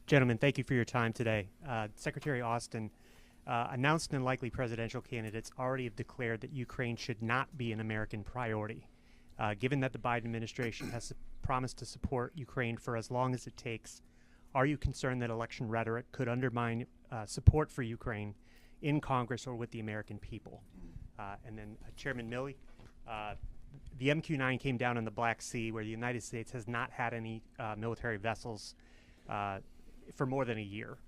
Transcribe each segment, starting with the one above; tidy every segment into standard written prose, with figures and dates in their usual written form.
Gentlemen, thank you for your time today. Secretary Austin, announced and likely presidential candidates already have declared that Ukraine should not be an American priority. Given that the Biden administration has promised to support Ukraine for as long as it takes, are you concerned that election rhetoric could undermine support for Ukraine in Congress or with the American people? And then Chairman Milley, the MQ-9 came down in the Black Sea, where the United States has not had any military vessels for more than a year.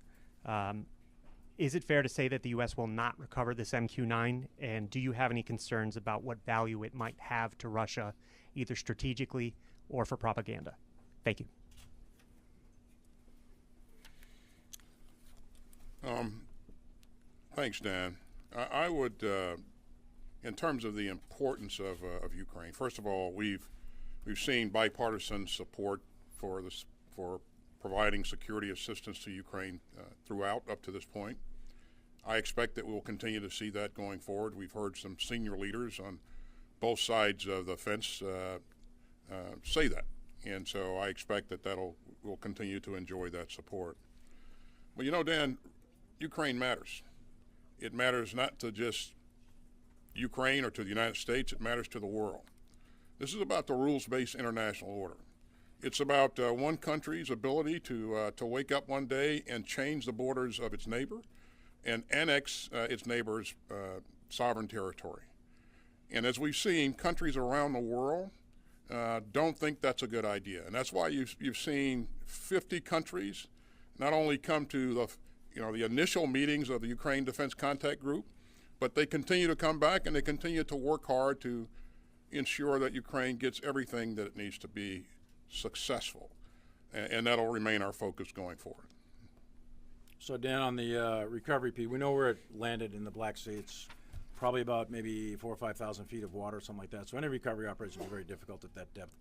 Is it fair to say that the U.S. will not recover this MQ-9? And do you have any concerns about what value it might have to Russia, either strategically or for propaganda? Thank you. Thanks, Dan. I would, in terms of the importance of Ukraine, first of all, we've seen bipartisan support for providing security assistance to Ukraine throughout up to this point. I expect that we'll continue to see that going forward. We've heard some senior leaders on both sides of the fence say that, and so I expect that we'll continue to enjoy that support. Well, you know, Dan, Ukraine matters. It matters not to just Ukraine or to the United States, it matters to the world. This is about the rules-based international order. It's about one country's ability to wake up one day and change the borders of its neighbor and annex its neighbor's sovereign territory. And as we've seen, countries around the world don't think that's a good idea. And that's why you've seen 50 countries not only come to the initial meetings of the Ukraine Defense Contact Group, but they continue to come back and they continue to work hard to ensure that Ukraine gets everything that it needs to be successful. And that'll remain our focus going forward. So, Dan, on the recovery piece, we know where it landed in the Black Sea. It's probably about maybe 4,000 or 5,000 feet of water, something like that. So any recovery operation is very difficult at that depth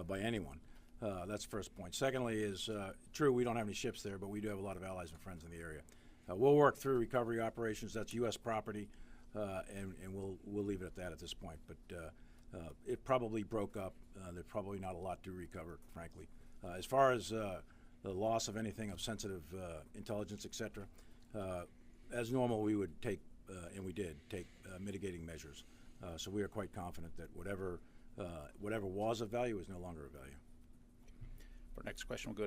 by anyone. That's the first point. Secondly is, true, we don't have any ships there, but we do have a lot of allies and friends in the area. We'll work through recovery operations. That's U.S. property, and we'll leave it at that at this point. But it probably broke up. There's probably not a lot to recover, frankly. As far as the loss of anything of sensitive intelligence, et cetera, as normal, we would take, and we did, take mitigating measures. So we are quite confident that whatever was of value is no longer of value. For next question, we'll go